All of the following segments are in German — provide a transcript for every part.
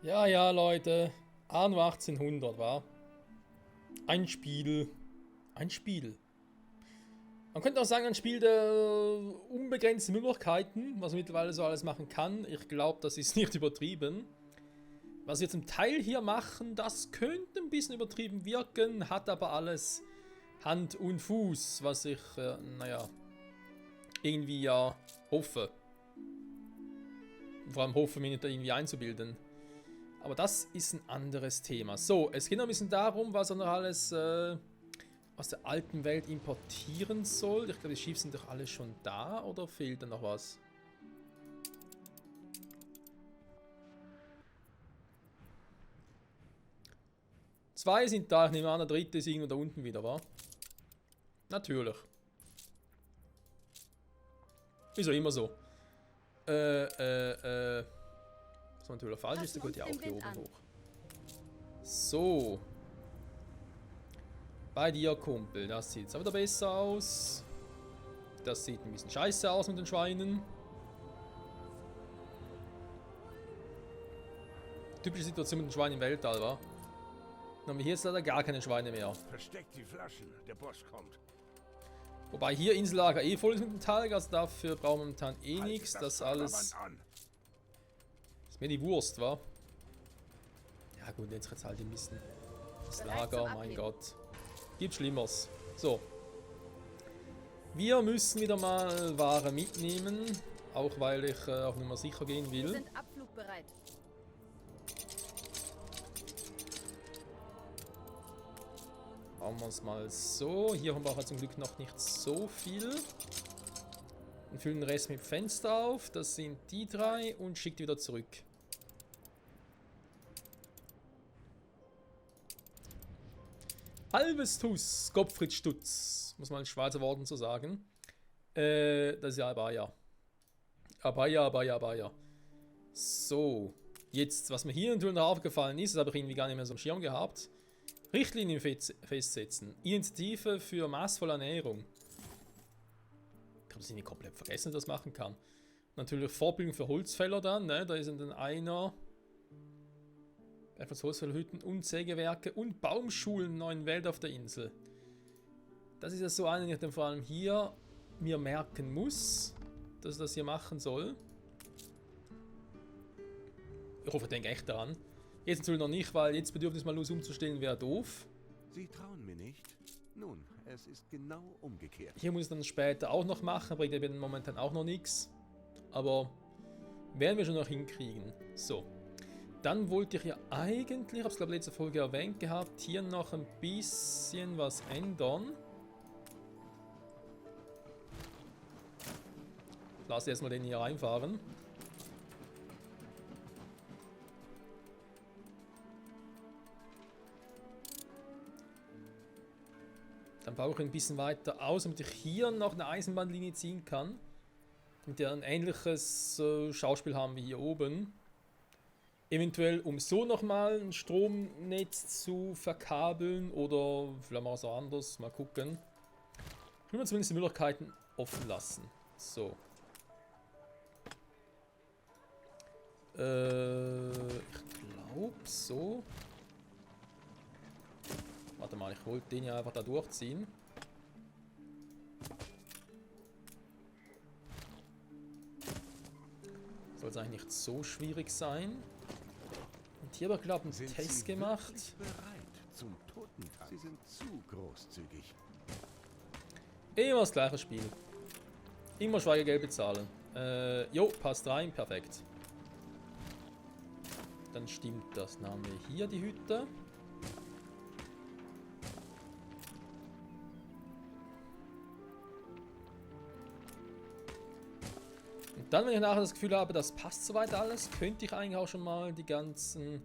Ja, ja, Leute. Anno 1800, war ein Spiel. Ein Spiel. Man könnte auch sagen, ein Spiel der unbegrenzten Möglichkeiten, was man mittlerweile so alles machen kann. Ich glaube, das ist nicht übertrieben. Was wir zum Teil hier machen, das könnte ein bisschen übertrieben wirken, hat aber alles Hand und Fuß, was ich, naja, irgendwie ja hoffe. Vor allem hoffe, mich nicht da irgendwie einzubilden. Aber das ist ein anderes Thema. So, es geht noch ein bisschen darum, was er noch alles aus der alten Welt importieren soll. Ich glaube, die Schiffe sind doch alle schon da, oder fehlt da noch was? Zwei sind da, ich nehme an, der dritte ist irgendwo da unten wieder, wa? Natürlich. Ist ja immer so. Was natürlich falsch ist, dann geht ja auch hier oben hoch. So. Bei dir, Kumpel. Das sieht jetzt auch wieder besser aus. Das sieht ein bisschen scheiße aus mit den Schweinen. Typische Situation mit den Schweinen im Weltall, wa? Dann haben wir hier jetzt leider gar keine Schweine mehr. Versteckt die Flaschen, der Boss kommt. Wobei hier Insellager eh voll ist mit dem Talg, also dafür brauchen wir momentan eh nichts. Das alles. Ist mir die Wurst, wa? Ja gut, jetzt halt ein bisschen. Das Lager, mein Gott. Gibt Schlimmeres. So. Wir müssen wieder mal Ware mitnehmen. Auch weil ich auf Nummer sicher gehen will. Wir sind abflugbereit. Machen wir es mal so. Hier haben wir auch zum Glück noch nicht so viel. Und füllen den Rest mit Fenster auf. Das sind die drei und schickt wieder zurück. Halbes Tuss, Gottfried Stutz. Muss man in Schweizer Worten so sagen. Das ist ja Abaya. Abaya. So. Jetzt, was mir hier natürlich noch aufgefallen ist, das habe ich irgendwie gar nicht mehr so im Schirm gehabt. Richtlinien festsetzen. Initiative für maßvolle Ernährung. Ich habe es nicht komplett vergessen, dass das machen kann. Natürlich Vorbildung für Holzfäller dann, ne? Da ist dann einer. Etwas Holzfällerhütten und Sägewerke und Baumschulen neuen Welt auf der Insel. Das ist ja so eine, die ich dann vor allem hier mir merken muss, dass ich das hier machen soll. Ich hoffe, ich denke echt daran. Jetzt natürlich noch nicht, weil jetzt Bedürfnis mal los umzustellen wäre doof. Sie trauen mir nicht? Nun, es ist genau umgekehrt. Hier muss ich dann später auch noch machen, bringt ja momentan auch noch nichts. Aber werden wir schon noch hinkriegen. So. Dann wollte ich ja eigentlich, ich habe es glaube ich letzte Folge erwähnt gehabt, hier noch ein bisschen was ändern. Ich lasse erstmal den hier reinfahren. Dann baue ich ein bisschen weiter aus, damit ich hier noch eine Eisenbahnlinie ziehen kann. Damit wir ein ähnliches Schauspiel haben wie hier oben. Eventuell, um so nochmal ein Stromnetz zu verkabeln oder vielleicht mal so anders, mal gucken. Ich will mir zumindest die Möglichkeiten offen lassen. So. Ich glaube so. Warte mal, ich wollte den ja einfach da durchziehen. Soll es eigentlich nicht so schwierig sein. Und hier habe ich glaube ich einen Test gemacht. Bereit zum Totentanz? Sie sind zu großzügig. Immer das gleiche Spiel. Immer Schweigegeld bezahlen. Jo, passt rein, perfekt. Dann stimmt das. Dann haben wir hier die Hütte. Und dann, wenn ich nachher das Gefühl habe, das passt soweit alles, könnte ich eigentlich auch schon mal die ganzen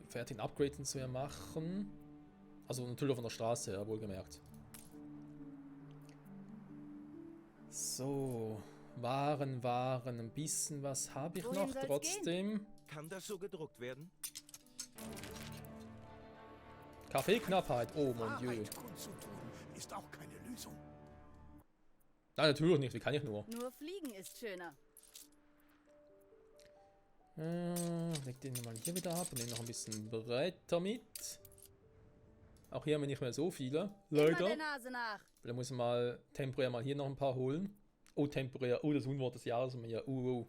fertigen Upgrades und so ja machen. Also natürlich von der Straße, ja, wohlgemerkt. So, Waren, ein bisschen was habe ich Wohin noch soll's trotzdem. Kann das so gedruckt werden? Kaffeeknappheit, oh mon Dieu. Wahrheit kundzutun ist auch keine Lösung. Nein, natürlich nicht, wie kann ich nur? Nur fliegen ist schöner. Leg den mal hier wieder ab und nehme noch ein bisschen Bretter mit. Auch hier haben wir nicht mehr so viele. Leider. Der Nase nach. Da muss man mal temporär mal hier noch ein paar holen. Oh, temporär. Oh, das Unwort des Jahres haben wir hier.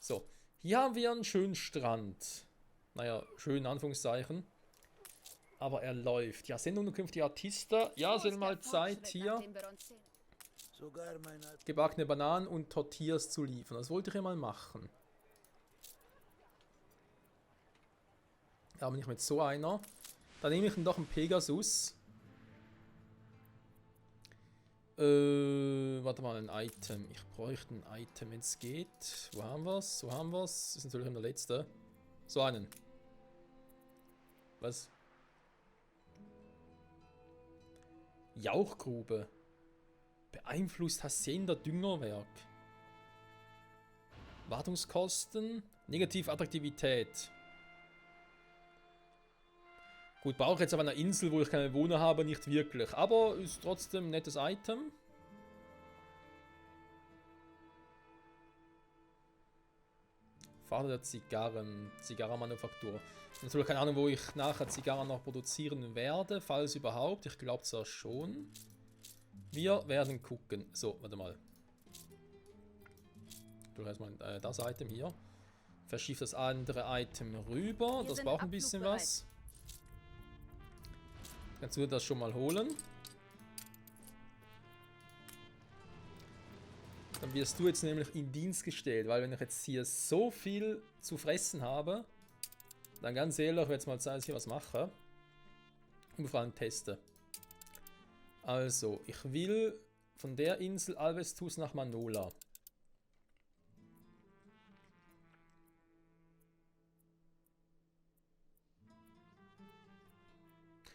So. Hier haben wir einen schönen Strand. Naja, schön in Anführungszeichen. Aber er läuft. Ja, Sendung zukünftige Artista. Ja, sind mal Zeit hier. Gebackene Bananen und Tortillas zu liefern. Das wollte ich ja mal machen. Aber nicht mit so einer. Dann nehme ich doch einen Pegasus. Warte mal, ein Item. Ich bräuchte ein Item, wenn es geht. Wo haben wir es? Wo haben wir es? Das ist natürlich der letzte. So einen. Was? Jauchgrube. Beeinflusst Hacienda Düngerwerk. Wartungskosten. Negativ Attraktivität. Gut, brauche ich jetzt auf einer Insel, wo ich keine Bewohner habe, nicht wirklich. Aber ist trotzdem ein nettes Item. Vater der Zigarrenmanufaktur. Natürlich keine Ahnung, wo ich nachher Zigarren noch produzieren werde, falls überhaupt. Ich glaube zwar schon. Wir werden gucken. So, warte mal. Du hast mal das Item hier. Verschiebe das andere Item rüber. Das braucht ein bisschen was. Kannst du das schon mal holen? Dann wirst du jetzt nämlich in Dienst gestellt, weil wenn ich jetzt hier so viel zu fressen habe, dann ganz ehrlich, ich werde jetzt mal zeigen, dass ich hier was mache. Und vor allem teste. Also, ich will von der Insel Alvestus nach Manola.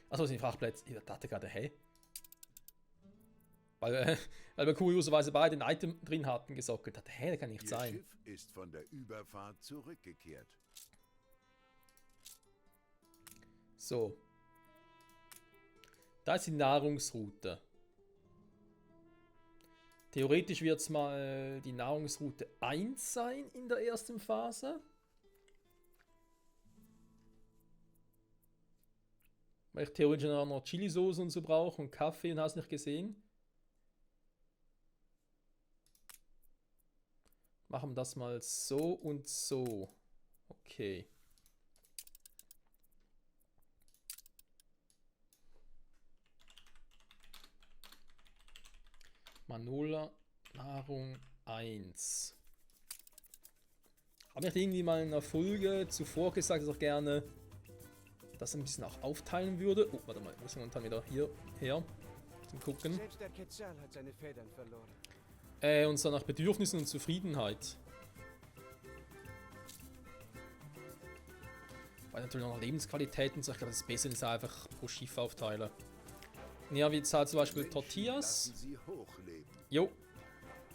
Achso, das sind die Frachtplätze. Ich dachte gerade, hey. Weil wir kurioserweise beide ein Item drin hatten, gesockelt hat. Hä, das kann nicht sein. Ihr Schiff ist von der Überfahrt zurückgekehrt. So. Da ist die Nahrungsroute. Theoretisch wird es mal die Nahrungsroute 1 sein in der ersten Phase. Weil ich theoretisch noch Chili-Soße und so brauche und Kaffee und hast nicht gesehen. Machen wir das mal so und so. Okay. Manola, Nahrung 1. Habe ich irgendwie mal in einer Folge zuvor gesagt, dass ich gerne das ein bisschen auch aufteilen würde. Oh, warte mal, müssen wir dann wieder hier her zum Gucken. Selbst der Quetzal hat seine Federn verloren. Und zwar nach Bedürfnissen und Zufriedenheit. Weil natürlich noch Lebensqualitäten, so ich glaube, das ist besser, wenn ich einfach pro Schiff aufteile. Ja, wie zahlt zum Beispiel Tortillas. Lassen Sie hochleben. Jo.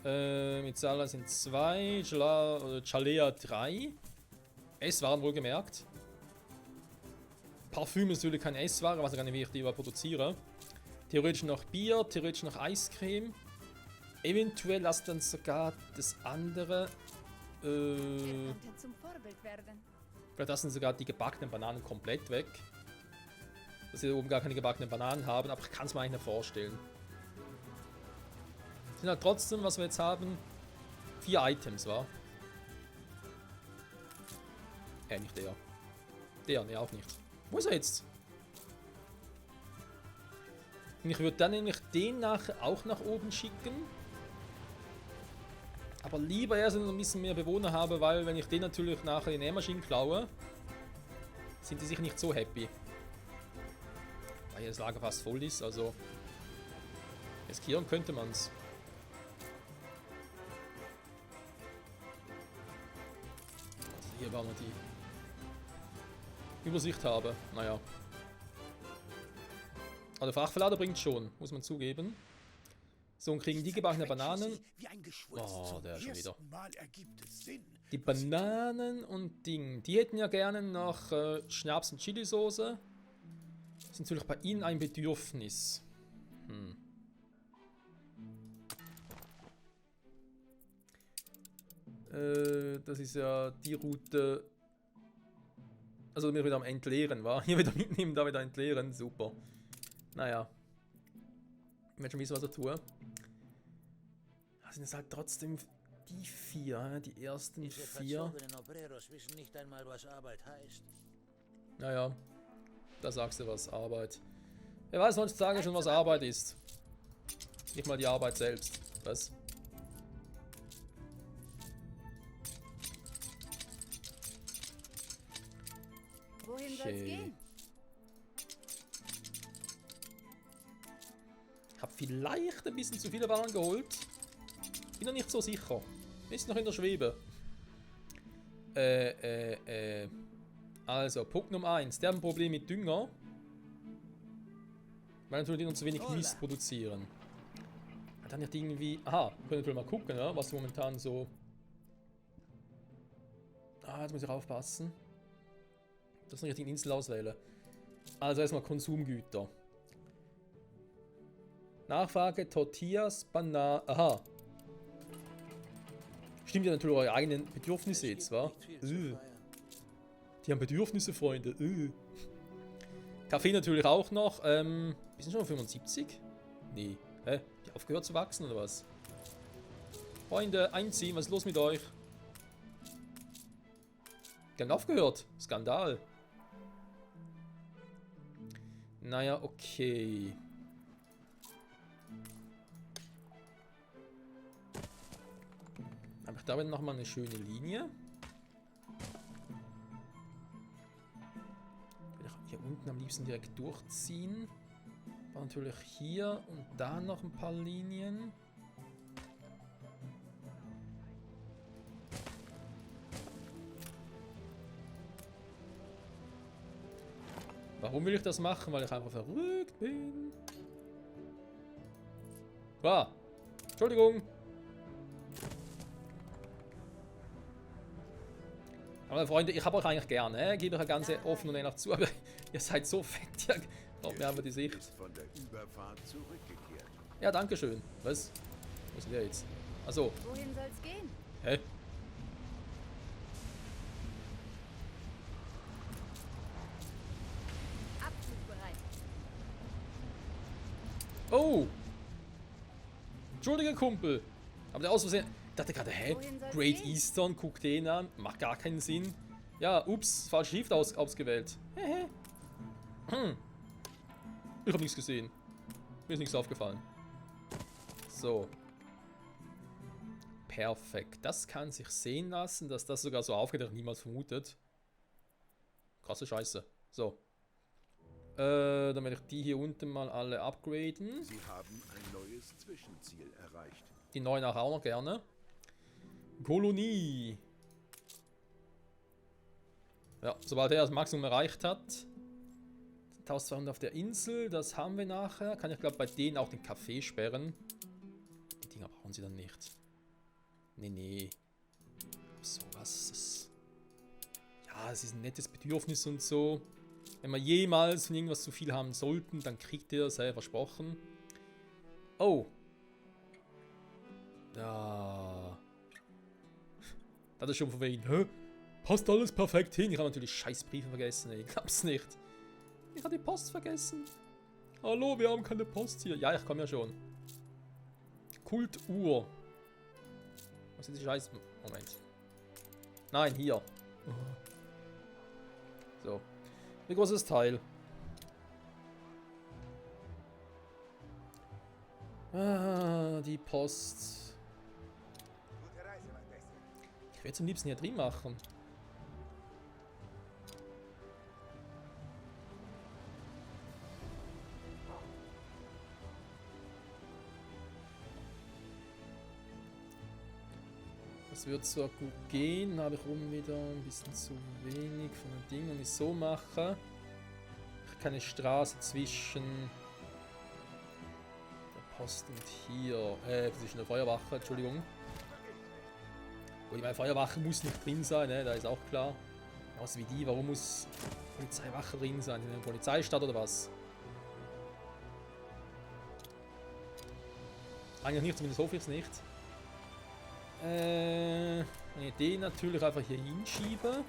Mit Sala sind 2, Chalea 3. Esswaren wohlgemerkt. Parfüm ist natürlich keine Essware, was ich gar nicht, wie ich die produziere. Theoretisch noch Bier, theoretisch noch Eiscreme. Eventuell lasst dann sogar das andere. Zum Vorbild werden. Vielleicht lassen sogar die gebackenen Bananen komplett weg. Dass sie oben gar keine gebackenen Bananen haben, aber ich kann es mir eigentlich nicht vorstellen. Sind halt trotzdem, was wir jetzt haben, 4 Items, wa? Nicht der. Der, ne, auch nicht. Wo ist er jetzt? Und ich würde dann nämlich den nachher auch nach oben schicken. Aber lieber erst, wenn ich ein bisschen mehr Bewohner habe, weil wenn ich den natürlich nachher in die Nähmaschine klaue, sind die sicher nicht so happy. Weil hier das Lager fast voll ist, also riskieren könnte man es. Hier war noch die Übersicht habe. Naja. Aber der Frachtverlader bringt schon, muss man zugeben. So, und kriegen die gebackene Bananen. Oh, der schon wieder. Die Bananen und Ding. Die hätten ja gerne noch Schnaps und Chili-Soße. Ist natürlich bei ihnen ein Bedürfnis. Das ist ja die Route. Also wir wieder am Entleeren, war. Hier wieder mitnehmen, da wieder entleeren. Super. Naja. Ich werde schon wissen, was er tue. Das sind jetzt halt trotzdem die 4, die ersten Diese 4. verzogenen Obreros wissen nicht einmal, was Arbeit heißt. Naja, da sagst du was, Arbeit. Wer weiß heutzutage schon, was Arbeit ist. Nicht mal die Arbeit selbst. Was? Wohin soll's Okay. gehen? Ich habe vielleicht ein bisschen zu viele Waren geholt. Bin noch nicht so sicher. Ist noch in der Schwebe. Also, Punkt Nummer 1. Der hat ein Problem mit Dünger. Weil natürlich noch zu wenig Mist produzieren. Hat dann nicht irgendwie... Aha, wir können natürlich mal gucken, ja, was momentan so... Ah, jetzt muss ich aufpassen. Das ist eine richtige Insel auswählen. Also erstmal Konsumgüter. Nachfrage, Tortillas, Bananen. Aha. Stimmt ja natürlich eure eigenen Bedürfnisse jetzt, wa? Die haben Bedürfnisse, Freunde. Kaffee natürlich auch noch. Wir sind schon 75? Nee. Hä? Die aufgehört zu wachsen oder was? Freunde, einziehen, was ist los mit euch? Die haben aufgehört. Skandal. Naja, okay. Habe ich damit nochmal eine schöne Linie. Will ich hier unten am liebsten direkt durchziehen. War natürlich hier und da noch ein paar Linien. Warum will ich das machen? Weil ich einfach verrückt bin. Ah, Entschuldigung. Aber Freunde, ich habe euch eigentlich gerne, gebe euch eine ganze offen und ehrlich zu, aber ihr seid so fett, ja, glaubt mir einfach die Sicht. Ist von der Überfahrt zurückgekehrt. Ja, danke schön. Was? Was ist der jetzt? Achso. Wohin soll's gehen? Hä? Abflugbereit. Oh! Entschuldige, Kumpel. Aber der aus Versehen. Ich dachte gerade, hä? Wohin soll's Great gehen? Eastern, guck den an. Macht gar keinen Sinn. Ja, ups, falsche Shift ausgewählt. Ich habe nichts gesehen. Mir ist nichts aufgefallen. So. Perfekt. Das kann sich sehen lassen, dass das sogar so aufgeht, hätte ich niemals vermutet. Krasse Scheiße. So. Dann werde ich die hier unten mal alle upgraden. Sie haben ein neues Zwischenziel erreicht. Die neuen auch noch gerne. Kolonie. Ja, sobald er das Maximum erreicht hat. 1200 auf der Insel, das haben wir nachher. Kann ich glaube bei denen auch den Kaffee sperren. Die Dinger brauchen sie dann nicht. Nee. So was ist. Ja, es ist ein nettes Bedürfnis und so. Wenn wir jemals von irgendwas zu viel haben sollten, dann kriegt ihr das, versprochen. Oh. Ja. Das ist schon von wegen, hä? Passt alles perfekt hin. Ich habe natürlich scheiß Briefe vergessen, ey. Ich glaub's nicht. Ich habe die Post vergessen. Hallo, wir haben keine Post hier. Ja, ich komme ja schon. Kultuhr. Was sind die scheiß... Moment. Nein, hier. So. Wie groß ist das Teil? Ah, die Post. Ich werde es am liebsten hier drin machen. Das wird zwar gut gehen, habe ich oben wieder ein bisschen zu wenig von den Dingen. Wenn ich so mache, ich keine Straße zwischen der Post und hier, zwischen der Feuerwache, Entschuldigung. Gut, meine Feuerwache muss nicht drin sein, ne? Da ist auch klar. Was wie die, warum muss Polizeiwache drin sein? In der Polizeistadt oder was? Eigentlich nicht, zumindest hoffe ich es nicht. Wenn ich den natürlich einfach hier hinschiebe,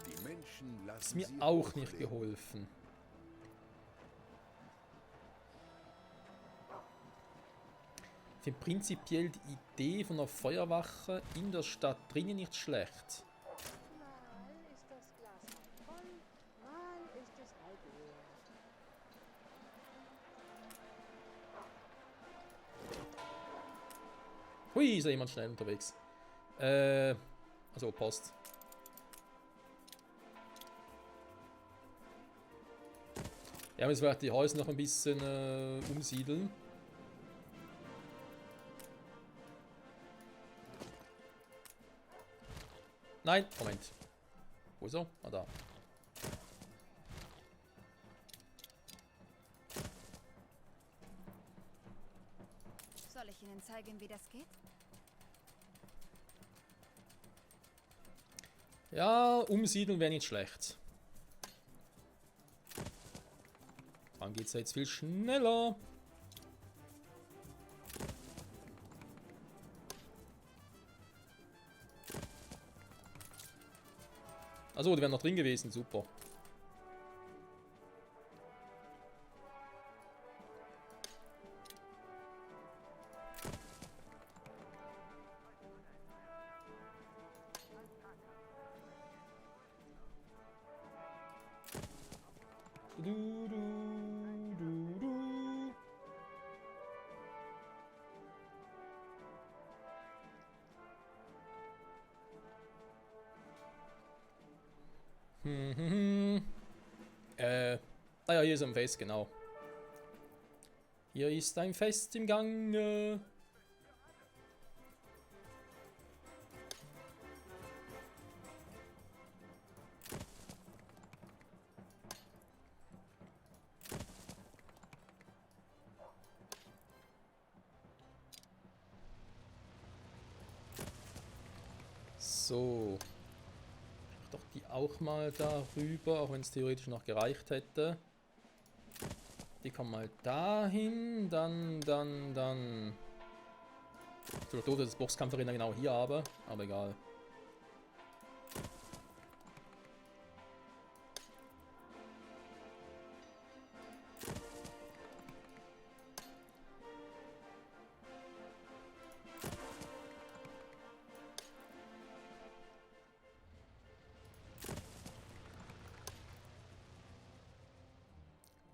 Die Menschen lassen ist mir sie auch nicht aufleben. geholfen. Ich finde prinzipiell die Idee von einer Feuerwache in der Stadt drinnen nicht schlecht. Mal ist das Glas halb voll, mal ist es halb leer. Hui, ist da jemand schnell unterwegs. Also Post. Ja, jetzt werde ich die Häuser noch ein bisschen umsiedeln. Nein, Moment. Wo ist er? Ah, da. Soll ich Ihnen zeigen, wie das geht? Ja, umsiedeln wäre nicht schlecht. Dann geht es jetzt viel schneller. Also, die wären noch drin gewesen, super. Du, du, du, du. Naja, hier ist ein Fest, genau. Hier ist ein Fest im Gange. So. Doch die auch mal darüber, auch wenn es theoretisch noch gereicht hätte. Die kommen mal dahin, dann. Ich bin doof, dass das Boxkampfarena genau hier habe, aber egal.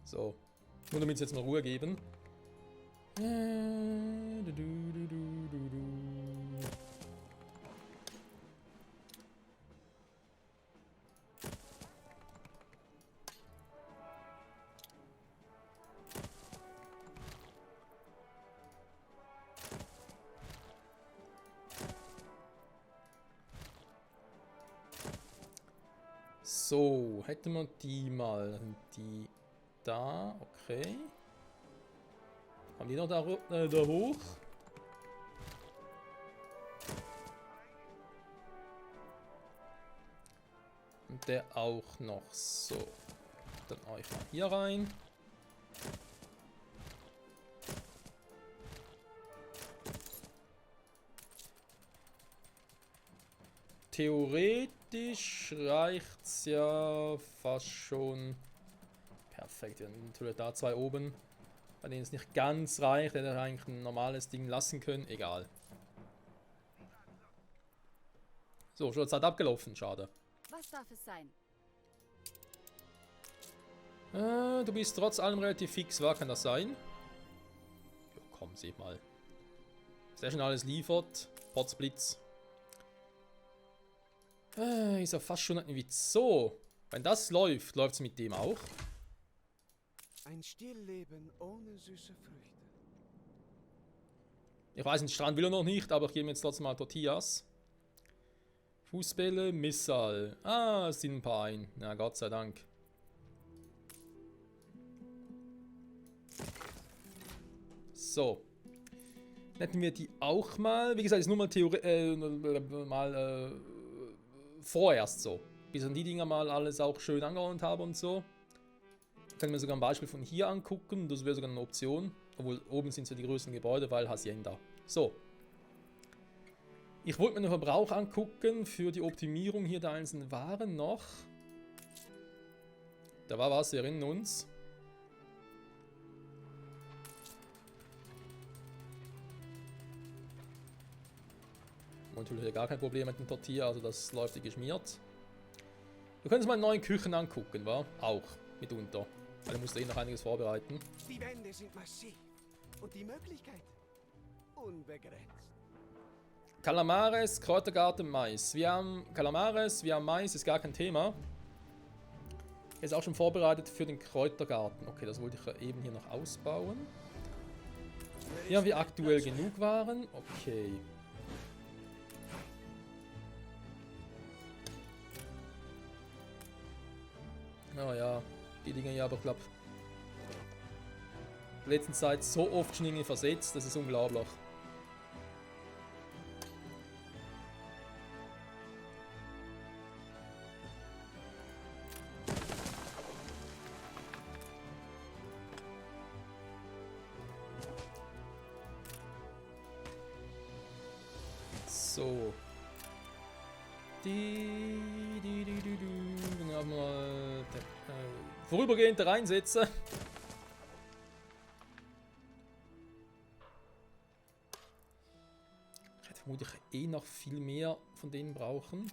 So. Nur damit sie jetzt mal Ruhe geben. So, hätten wir die mal. Die da, okay. Haben die noch da hoch? Und der auch noch so. Dann euch mal hier rein. Theoretisch reicht's ja fast schon. Perfekt, dann natürlich da zwei oben. Bei denen es nicht ganz reicht, hätte er eigentlich ein normales Ding lassen können. Egal. So, schon Zeit abgelaufen, schade. Was darf es sein? Du bist trotz allem relativ fix, war kann das sein? Ja, komm, seht mal. Sehr schnell alles liefert. Potzblitz. Ist ja fast schon ein Witz. So, wenn das läuft, läuft es mit dem auch. Ein Stillleben ohne süße Früchte. Ich weiß, den Strand will er noch nicht, aber ich gebe mir jetzt trotzdem mal Tortillas. Fußbälle, Missal. Ah, es sind ein paar ein. Na, Gott sei Dank. So. Hätten wir die auch mal. Wie gesagt, ist nur mal vorerst so. Bis ich die Dinger mal alles auch schön angeordnet habe und so. Können wir sogar ein Beispiel von hier angucken. Das wäre sogar eine Option. Obwohl oben sind so die größten Gebäude, weil Hacienda. So. Ich wollte mir den Verbrauch angucken für die Optimierung hier der einzelnen Waren noch. Da war was, wir erinnern uns. Natürlich hier gar kein Problem mit dem Tortilla, also das läuft wie geschmiert. Wir können uns mal in neuen Küchen angucken, wa? Auch, mitunter. Weil ich musste eh noch einiges vorbereiten. Die Wände sind massiv und die Möglichkeiten unbegrenzt. Kalamares, Kräutergarten, Mais. Wir haben Kalamares, wir haben Mais, ist gar kein Thema. Ist auch schon vorbereitet für den Kräutergarten. Okay, das wollte ich ja eben hier noch ausbauen. Hier haben wir aktuell genug Waren. Okay. Naja, die Dinge hier aber, ich glaube, in der letzten Zeit so oft schon irgendwie versetzt, das ist unglaublich. So. Dann haben wir vorübergehend reinsetzen. Ich hätte vermutlich eh noch viel mehr von denen brauchen.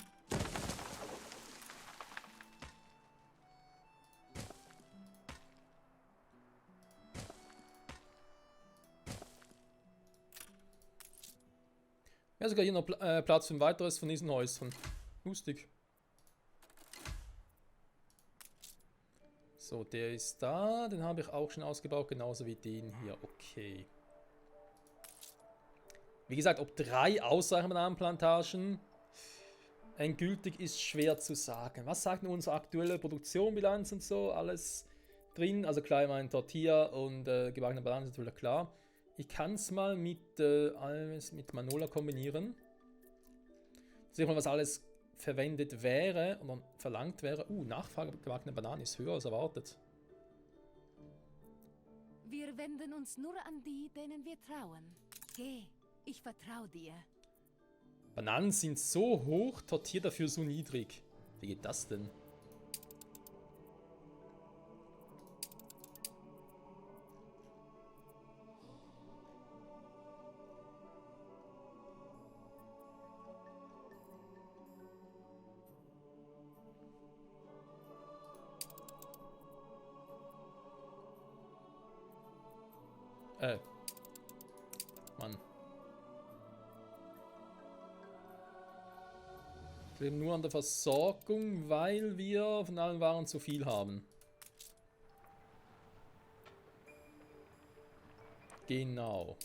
Ja, sogar hier noch Platz für ein weiteres von diesen Häusern. Lustig. So, der ist da. Den habe ich auch schon ausgebaut, genauso wie den hier. Okay. Wie gesagt, ob 3 ausreichen Bananenplantagen endgültig ist schwer zu sagen. Was sagt denn unsere aktuelle Produktionsbilanz und so? Alles drin. Also klar, ich meine Tortilla und gebackene Bananen ist natürlich klar. Ich kann es mal mit alles mit Manola kombinieren. Sehen wir mal, was alles verwendet wäre und dann verlangt wäre. Nachfrage gebackene Bananen ist höher als erwartet. Wir wenden uns nur an die, denen wir trauen. Geh, ich vertraue dir. Bananen sind so hoch, Tortilla dafür so niedrig. Wie geht das denn? Mann. Wir leben nur an der Versorgung, weil wir von allen Waren zu viel haben. Genau.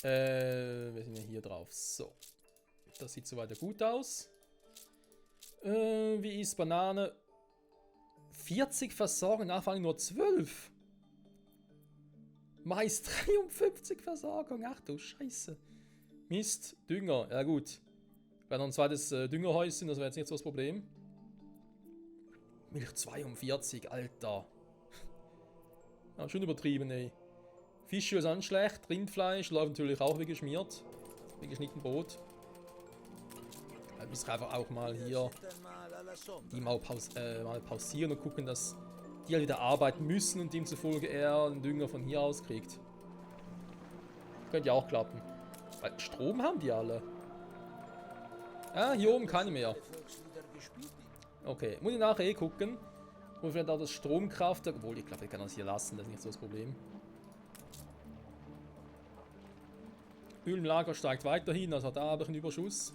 Wir sind ja hier drauf. So. Das sieht soweit gut aus. Wie ist Banane? 40 Versorgung, Nachfrage nur 12. Mais 53 Versorgung, ach du Scheiße. Mist, Dünger, ja gut. Wäre noch ein zweites Düngerhäuschen, das wäre jetzt nicht so das Problem. Milch 42, Alter. Ja, schon übertrieben, ey. Fischöl ist auch nicht schlecht, Rindfleisch läuft natürlich auch wie geschmiert. Wie geschnitten Brot. Da müssen wir einfach auch mal hier die mal pausieren und gucken, dass die halt wieder arbeiten müssen und demzufolge er den Dünger von hier aus kriegt. Könnte ja auch klappen. Weil Strom haben die alle. Ja, hier oben keine mehr. Okay, muss ich nachher eh gucken. Und vielleicht auch das Stromkraftwerk. Obwohl, ich glaube, ich kann das hier lassen, das ist nicht so das Problem. Öl im Lager steigt weiterhin, also da habe ich einen Überschuss.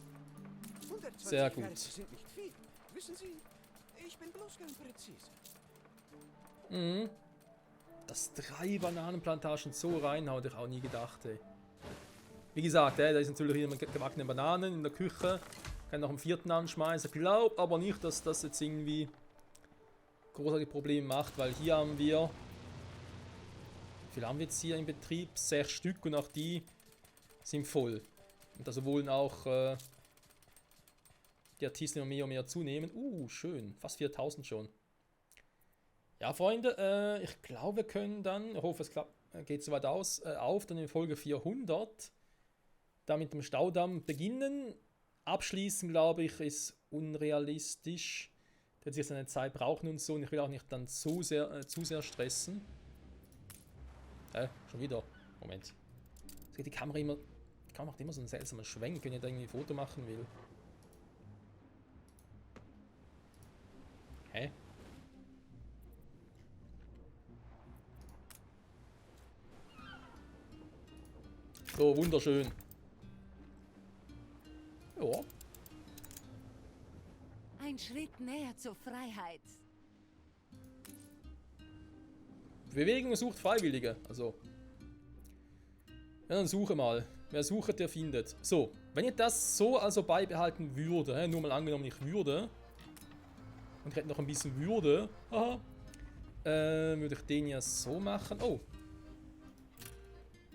Sehr gut. Sind nicht viel. Wissen Sie, ich bin bloß gern präzise. Mhm. Dass 3 Bananenplantagen so reinhaut, hätte ich auch nie gedacht, ey. Wie gesagt, da ist natürlich hier gebackene Bananen in der Küche. Kann noch einen 4. anschmeißen. Glaub aber nicht, dass das jetzt irgendwie großartige Probleme macht, weil hier haben wir... Wie viel haben wir jetzt hier im Betrieb? 6 Stück und auch die sind voll. Und also wollen auch die Artisten immer mehr und mehr zunehmen. Schön. Fast 4000 schon. Ja, Freunde, ich glaube, wir können dann, ich hoffe, es geht soweit aus, dann in Folge 400 da mit dem Staudamm beginnen. Abschließen, glaube ich, ist unrealistisch. Der wird sich seine Zeit brauchen und so. Und ich will auch nicht dann zu sehr stressen. Schon wieder. Moment. Jetzt geht die Kamera immer... Die Kamera macht immer so einen seltsamen Schwenk, wenn ich da irgendwie ein Foto machen will. Hä? So, wunderschön. Ja. Ein Schritt näher zur Freiheit. Bewegung sucht Freiwillige. Also. Ja, dann suche mal. Wer sucht, der findet. So, wenn ich das so also beibehalten würde, nur mal angenommen, ich würde. Und ich hätte noch ein bisschen Würde. Aha. Würde ich den ja so machen. Oh.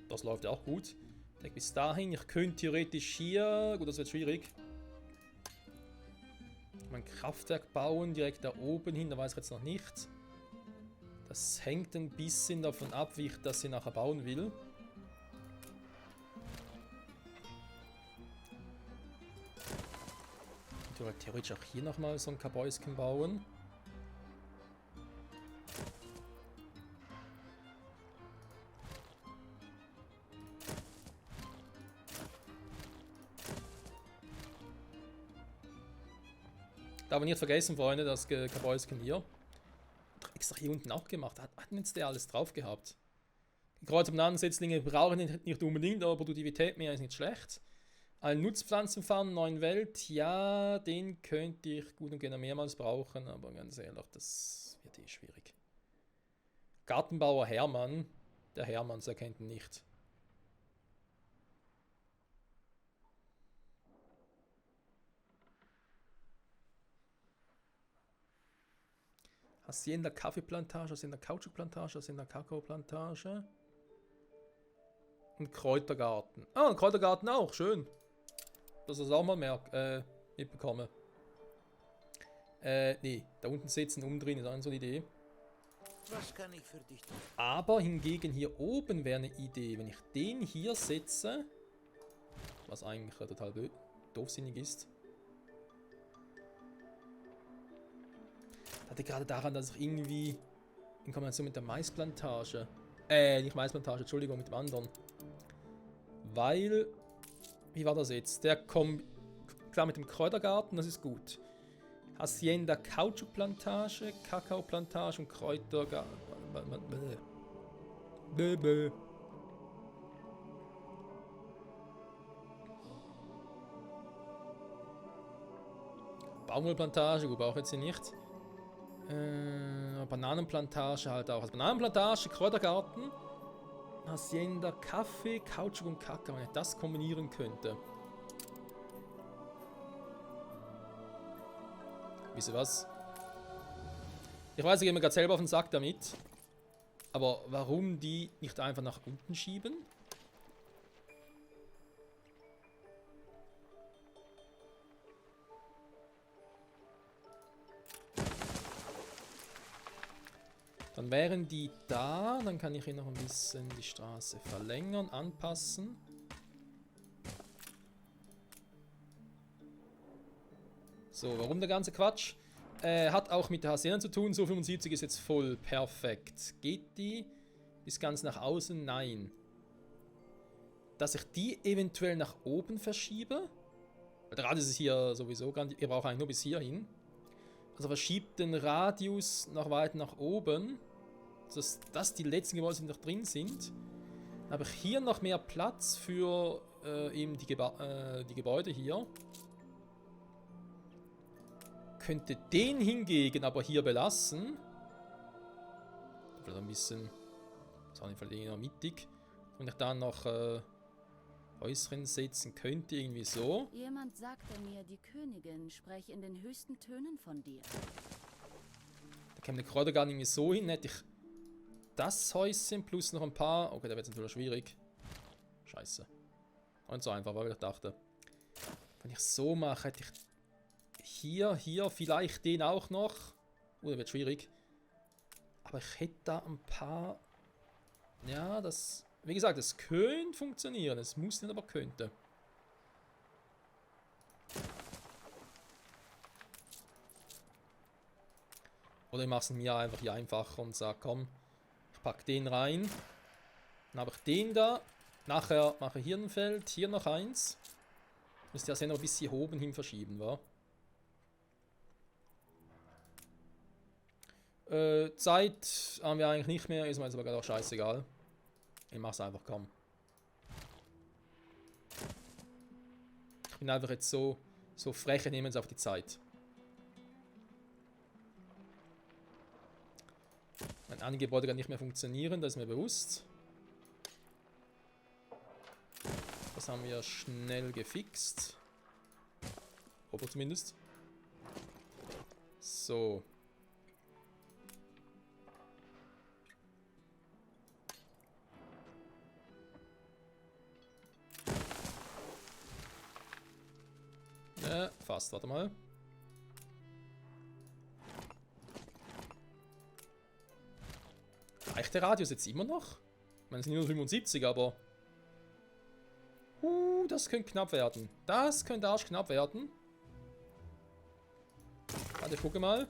Das läuft ja auch gut. Bis dahin. Ich könnte theoretisch hier... Gut, das wird schwierig. Mein Kraftwerk bauen, direkt da oben hin. Da weiß ich jetzt noch nicht. Das hängt ein bisschen davon ab, wie ich das hier nachher bauen will. Ich würde theoretisch auch hier nochmal so ein Kabäuschen bauen. Darf man nicht vergessen, Freunde, das Kabäuschen hier. Extra hier unten auch gemacht. Hat jetzt der alles drauf gehabt? Die Kreuz- und Bananensetzlinge brauchen nicht unbedingt, aber Produktivität mehr ist nicht schlecht. Ein Nutzpflanzenfarm, neuen Welt, ja, den könnte ich gut und gerne mehrmals brauchen, aber ganz ehrlich, das wird eh schwierig. Gartenbauer Hermann, der Hermanns erkennt ihn nicht. Hacienda Kaffeeplantage, Hacienda Kautschukplantage, Hacienda Kakaoplantage. Und Kräutergarten. Ah, ein Kräutergarten auch, schön. Dass ich das auch mal mitbekomme. Nee, da unten sitzen, umdrehen ist auch so eine Idee. Was kann ich für dich tun? Aber hingegen hier oben wäre eine Idee, wenn ich den hier setze, was eigentlich total doofsinnig ist. Hatte gerade daran, dass ich irgendwie in Kombination mit der Maisplantage, nicht Maisplantage, Entschuldigung, mit dem anderen. Weil, wie war das jetzt? Der kommt, klar mit dem Kräutergarten, das ist gut. Hacienda Kautschukplantage, Kakaoplantage und Kräutergarten. Baumwollplantage, gut, brauche ich jetzt hier nicht. Bananenplantage halt auch. Also Bananenplantage, Kräutergarten, Hacienda, Kaffee, Kautschuk und Kakao. Wenn ich das kombinieren könnte. Wisst ihr was? Ich weiß, ich gehe mir gerade selber auf den Sack damit. Aber warum die nicht einfach nach unten schieben? Dann wären die da, dann kann ich hier noch ein bisschen die Straße verlängern, anpassen. So, warum der ganze Quatsch? Hat auch mit der Hacienda zu tun, so 75 ist jetzt voll, perfekt. Geht die bis ganz nach außen? Nein. Dass ich die eventuell nach oben verschiebe? Weil der Radius ist hier sowieso, ihr braucht eigentlich nur bis hierhin. Also verschiebt den Radius noch weiter nach oben, dass die letzten Gebäude noch drin sind. Dann habe ich hier noch mehr Platz für eben die Gebäude hier. Könnte den hingegen aber hier belassen. Vielleicht ein bisschen, das war nicht eher mittig. Und ich dann noch Häuschen setzen könnte, irgendwie so. Jemand sagte mir, die Königin spreche in den höchsten Tönen von dir. Da käme der Kräutergarten irgendwie so hin, hätte ich das Häuschen plus noch ein paar. Okay, da wird es natürlich schwierig. Scheiße. Und so einfach, weil ich dachte. Wenn ich so mache, hätte ich hier, vielleicht den auch noch. Der wird schwierig. Aber ich hätte da ein paar. Ja, das. Wie gesagt, es könnte funktionieren. Es muss nicht, aber könnte. Oder ich mache es mir einfach hier einfacher und sage, komm, ich packe den rein. Dann habe ich den da. Nachher mache ich hier ein Feld, hier noch eins. Müsst ihr das ja noch ein bisschen oben hin verschieben, wa? Zeit haben wir eigentlich nicht mehr, ist mir jetzt aber gerade auch scheißegal. Ich mache es einfach, komm. Ich bin einfach jetzt so frech, nehmen jetzt auf die Zeit. Mein Angebot kann nicht mehr funktionieren, das ist mir bewusst. Das haben wir schnell gefixt. Oder zumindest. So. Fast, warte mal. Reicht der Radius jetzt immer noch? Ich meine, es sind nur 75, aber... das könnte knapp werden. Das könnte arschknapp werden. Warte, ich gucke mal.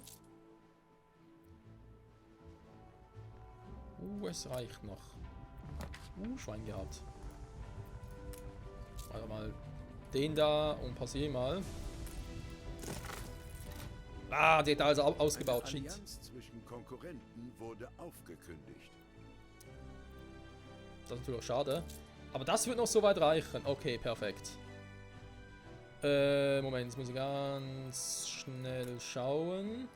Es reicht noch. Schwein gehabt. Warte mal. Den da und passier mal. Ah, der hat also ausgebaut. Eine Shit. Allianz zwischen Konkurrenten wurde aufgekündigt. Das ist natürlich schade. Aber das wird noch so weit reichen. Okay, perfekt. Moment, jetzt muss ich ganz schnell schauen.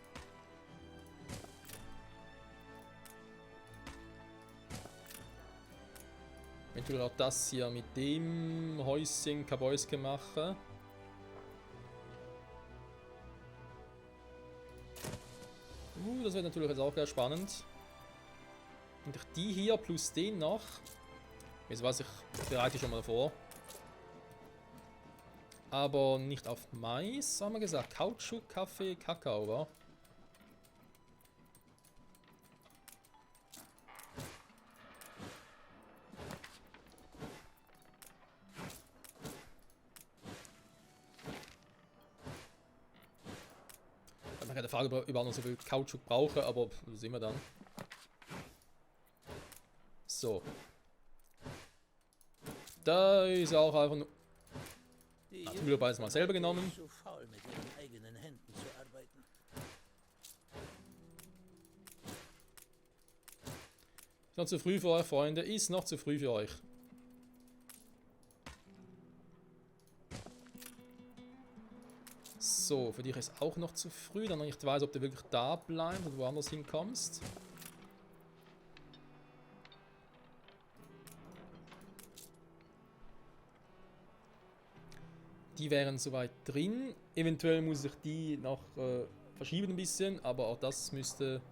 Eventuell auch das hier mit dem Häuschen Kabäuschen machen. Das wird natürlich jetzt auch sehr spannend. Und ich die hier plus den noch. Jetzt weiß ich, bereite ich schon mal vor. Aber nicht auf Mais, haben wir gesagt. Kautschuk, Kaffee, Kakao, wa? Ich habe keine Frage, ob ich überhaupt noch so viel Kautschuk brauche, aber das sehen wir dann. So. Da ist auch einfach nur... Natürlich beides mal selber genommen. Zu faul, mit ihren eigenen Händen zu arbeiten. Ist noch zu früh für euch, Freunde. Ist noch zu früh für euch. So, für dich ist auch noch zu früh, da noch nicht weiß, ob du wirklich da bleibst oder woanders hinkommst. Die wären soweit drin. Eventuell muss ich die noch verschieben ein bisschen, aber auch das müsste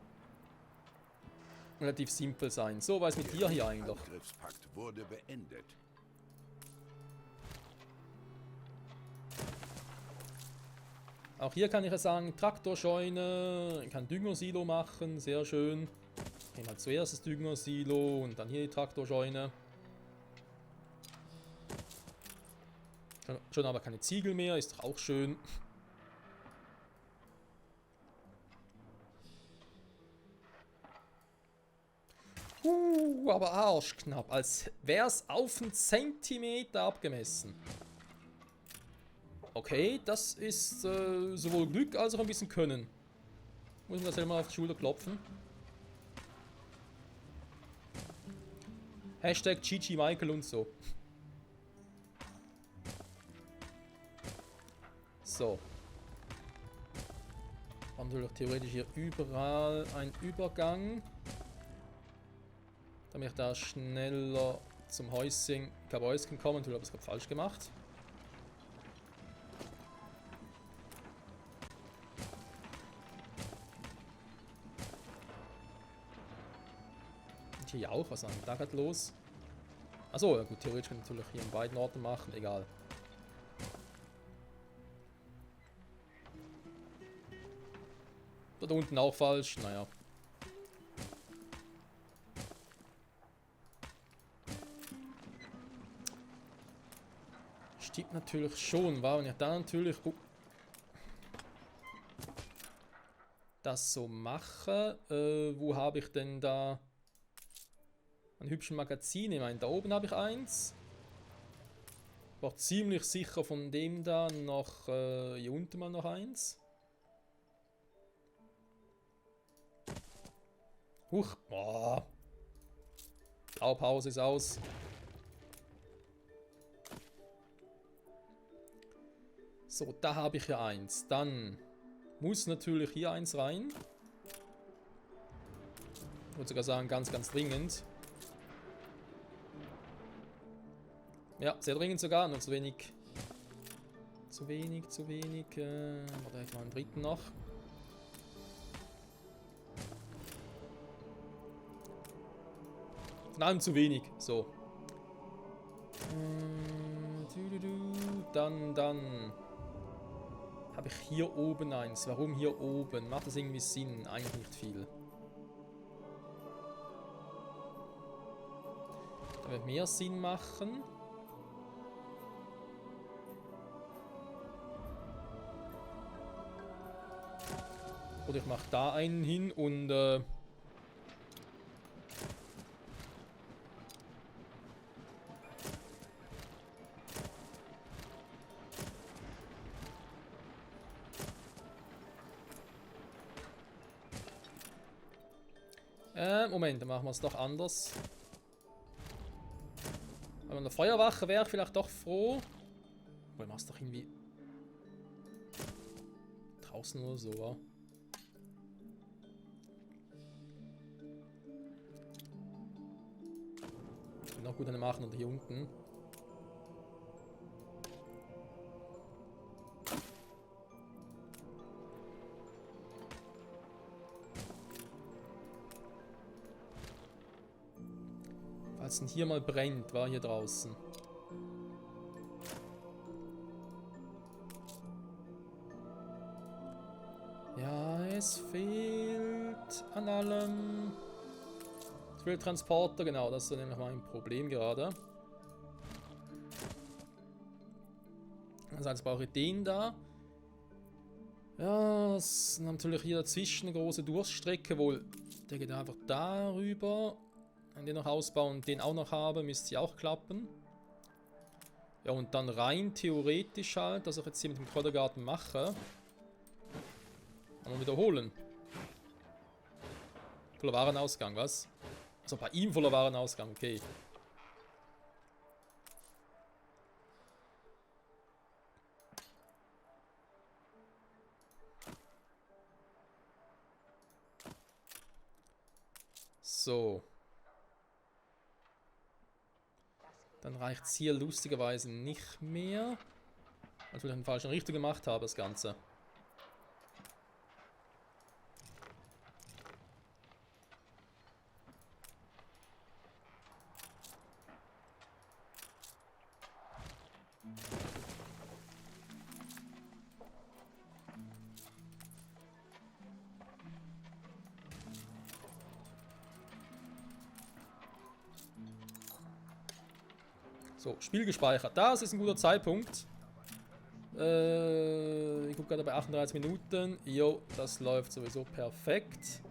relativ simpel sein. So, was ist mit dir hier eigentlich? Der Angriffspakt wurde beendet. Auch hier kann ich ja sagen, Traktorscheune, ich kann Düngersilo machen, sehr schön. Ich nehme halt zuerst das Düngersilo und dann hier die Traktorscheune. Schon aber keine Ziegel mehr, ist doch auch schön. Aber arschknapp, als wäre es auf einen Zentimeter abgemessen. Okay, das ist sowohl Glück als auch ein bisschen Können. Muss man das selber mal auf die Schulter klopfen. Hashtag GG Michael und so. So. Haben wir natürlich theoretisch hier überall einen Übergang. Damit ich da schneller zum Häuschen Kabäuschen komme. Ich habe es gerade falsch gemacht. Und hier auch, was ist denn da gerade los? Achso, ja gut, theoretisch kann ich natürlich hier in beiden Orten machen, egal. Dort unten auch falsch, naja. Stimmt natürlich schon, war und ja dann natürlich... das so mache. Wo habe ich denn da ein hübschen Magazin? Ich meine, da oben habe ich eins. War ziemlich sicher von dem da noch hier unten mal noch eins. Huch, oh. Blaupause ist aus. So, da habe ich ja eins. Dann muss natürlich hier eins rein. Ich würde sogar sagen, ganz, ganz dringend. Ja, sehr dringend sogar, nur zu wenig. Zu wenig, zu wenig. Warte, ich mal einen dritten noch. Von allem zu wenig, so. Dann habe ich hier oben eins. Warum hier oben? Macht das irgendwie Sinn? Eigentlich nicht viel. Da wird mehr Sinn machen. Oder ich mache da einen hin und Moment, dann machen wir es doch anders. Aber eine Feuerwache wäre ich vielleicht doch froh. Weil machst doch irgendwie draußen oder so, wa? Noch gut eine machen oder hier unten. Falls es hier mal brennt, war hier draußen. Ja, es fehlt an allem. Es fehlt Transporter, genau, das ist nämlich mein Problem gerade. Also jetzt brauche ich den da. Ja, es ist natürlich hier dazwischen eine große Durststrecke, wohl. Der geht einfach darüber. Wenn den noch ausbauen und den auch noch habe, müsste sie auch klappen. Ja, und dann rein theoretisch halt, dass ich jetzt hier mit dem Kräutergarten mache. Mal wiederholen. Voller Warenausgang, was? Also bei ihm voller Warenausgang, okay. So. Dann reicht es hier lustigerweise nicht mehr. Weil ich vielleicht in falschen Richtung gemacht habe, das Ganze. So, Spiel gespeichert. Das ist ein guter Zeitpunkt. Ich gucke gerade bei 38 Minuten. Jo, das läuft sowieso perfekt.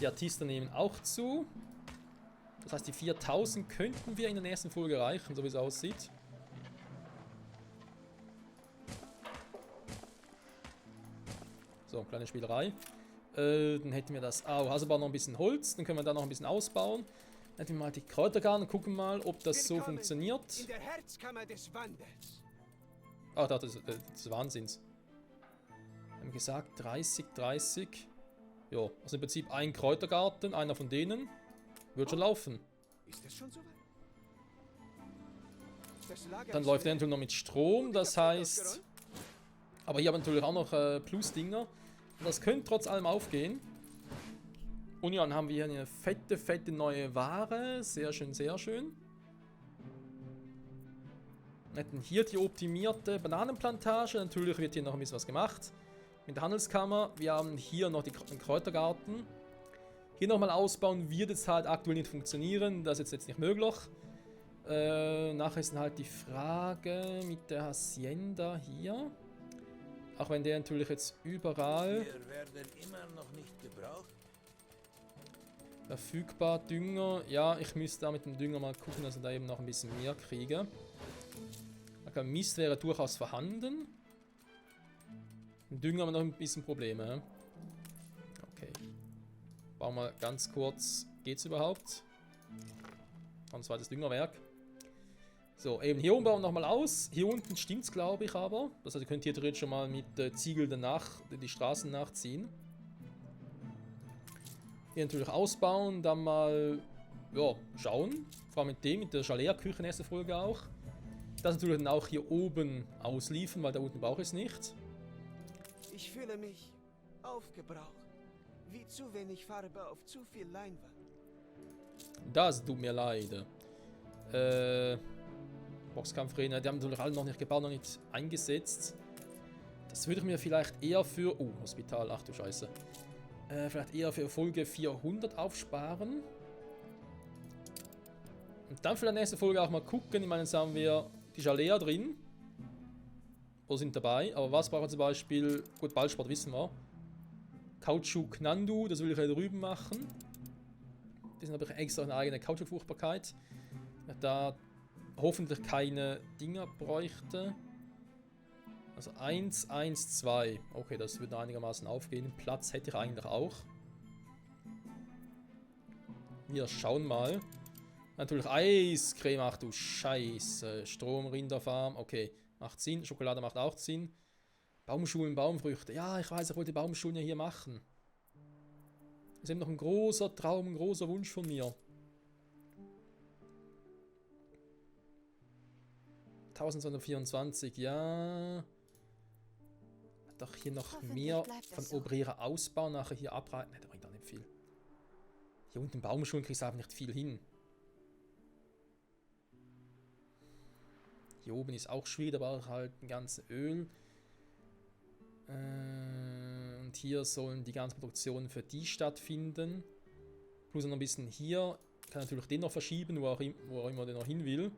Die Artisten nehmen auch zu. Das heißt, die 4000 könnten wir in der nächsten Folge erreichen, so wie es aussieht. So, kleine Spielerei. Dann hätten wir das auch. Also bauen noch ein bisschen Holz, dann können wir da noch ein bisschen ausbauen. Dann hätten wir mal die Kräutergarten und gucken mal, ob das so funktioniert. In der Herzkammer des Wandels. Ah, das ist Wahnsinns. Wir haben gesagt 30, 30. Ja, also im Prinzip ein Kräutergarten, einer von denen. Wird schon laufen. Ist das schon soweit? Das Lager Dann ist läuft leer. eventuell noch mit Strom, das heißt... Aber hier haben wir natürlich auch noch Plus-Dinger. Das könnte trotz allem aufgehen. Und ja, dann haben wir hier eine fette, fette neue Ware. Sehr schön, sehr schön. Wir hätten hier die optimierte Bananenplantage. Natürlich wird hier noch ein bisschen was gemacht. Mit der Handelskammer. Wir haben hier noch den Kräutergarten. Hier nochmal ausbauen wird jetzt halt aktuell nicht funktionieren. Das ist jetzt nicht möglich. Nachher ist dann halt die Frage mit der Hacienda hier. Auch wenn der natürlich jetzt überall Wir werden immer noch nicht gebraucht. verfügbar. Dünger. Ja, ich müsste da mit dem Dünger mal gucken, dass ich da eben noch ein bisschen mehr kriege. Okay, Mist wäre durchaus vorhanden. Mit dem Dünger haben wir noch ein bisschen Probleme. Okay. Bauen wir ganz kurz. Geht's überhaupt? Ein zweites Düngerwerk. So, eben hier oben bauen wir nochmal aus. Hier unten stimmt's, glaube ich, aber. Das heißt, ihr könnt hier theoretisch schon mal mit Ziegel danach die Straßen nachziehen. Hier natürlich ausbauen, dann mal ja, schauen. Vor allem mit der Jalea-Küche nächste Folge auch. Das natürlich dann auch hier oben ausliefern, weil da unten brauche ich es nicht. Ich fühle mich aufgebraucht. Wie zu wenig Farbe auf zu viel Leinwand. Das tut mir leid. Boxkampfräder, die haben natürlich alle noch nicht gebaut, noch nicht eingesetzt. Das würde ich mir vielleicht eher für... Oh, Hospital, ach du Scheiße. Vielleicht eher für Folge 400 aufsparen. Und dann für die nächste Folge auch mal gucken. Ich meine, jetzt haben wir die Jalea drin. Oder sind dabei. Aber was brauchen wir zum Beispiel? Gut, Ballsport wissen wir. Kautschuk Nandu, das will ich da drüben machen. Die sind aber extra eine eigene Kautschukfruchtbarkeit. Da hoffentlich keine Dinger bräuchte. Also 1, 1, 2. Okay, das wird einigermaßen aufgehen. Platz hätte ich eigentlich auch. Wir schauen mal. Natürlich Eiscreme. Ach du Scheiße. Strom, Rinderfarm. Okay, macht Sinn. Schokolade macht auch Sinn. Baumschulen, Baumfrüchte. Ja, ich weiß, ich wollte Baumschulen ja hier machen. Das ist eben noch ein großer Traum, ein großer Wunsch von mir. 1224, ja. Doch hier noch mehr von Obrera ausbauen, nachher hier abreiten. Ne, da bringt auch nicht viel. Hier unten Baumschulen kriegst du einfach nicht viel hin. Hier oben ist auch schwierig, aber halt ein ganzes Öl. Und hier sollen die ganzen Produktionen für die stattfinden. Plus noch ein bisschen hier. Kann natürlich den noch verschieben, wo auch immer der noch hin will.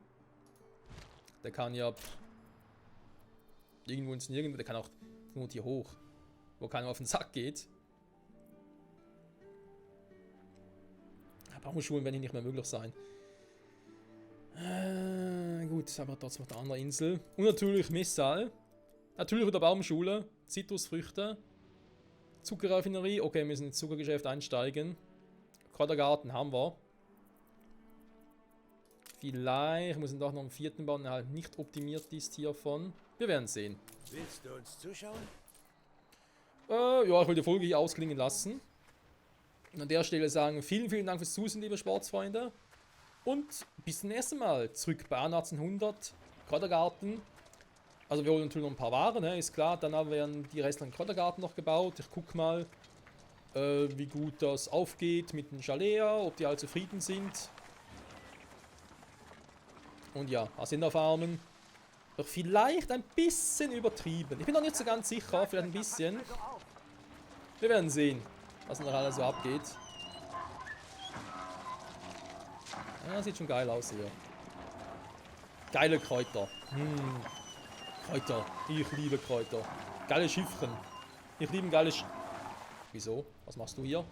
Der kann ja irgendwo ins Nirgendwo, der kann auch nur hier hoch, wo keiner auf den Sack geht. Baumschulen werden hier nicht mehr möglich sein. Gut, aber trotzdem noch eine andere Insel. Und natürlich Messal. Natürlich wieder Baumschule, Zitrusfrüchte, Zuckerraffinerie. Okay, wir müssen ins Zuckergeschäft einsteigen. Kräutergarten haben wir. Vielleicht muss ich doch noch einen vierten bauen, der halt nicht optimiert ist hiervon. Wir werden sehen. Willst du uns zuschauen? Ja, ich will die Folge hier ausklingen lassen. Und an der Stelle sagen, vielen, vielen Dank fürs Zusehen, liebe Sportsfreunde. Und bis zum nächsten Mal. Zurück bei 1800, Kräutergarten. Also wir holen natürlich noch ein paar Waren, ne? Ist klar. Dann haben wir die restlichen Kräutergarten noch gebaut. Ich guck mal, wie gut das aufgeht mit den Jalea, ob die alle zufrieden sind. Und ja, Hacienda-Farmen. Doch vielleicht ein bisschen übertrieben. Ich bin noch nicht so ganz sicher, vielleicht ein bisschen. Wir werden sehen, was noch alles so abgeht. Ja, sieht schon geil aus hier. Geile Kräuter. Kräuter. Ich liebe Kräuter. Geile Schiffchen. Ich liebe geile Wieso? Was machst du hier?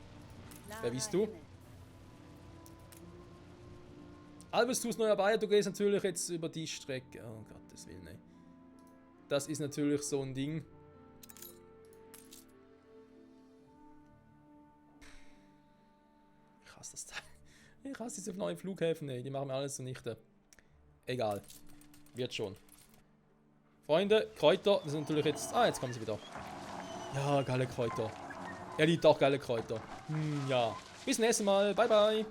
Wer bist du? Albus, du bist neu dabei. Du gehst natürlich jetzt über die Strecke. Oh Gottes Willen, ey. Das ist natürlich so ein Ding. Ich hasse das Teil. Ich hasse diese neuen Flughäfen, ey. Die machen mir alles zunichte. Egal. Wird schon. Freunde, Kräuter, das sind natürlich jetzt... Ah, jetzt kommen sie wieder. Ja, geile Kräuter. Er liebt auch geile Kräuter. Ja. Bis zum nächsten Mal. Bye, bye.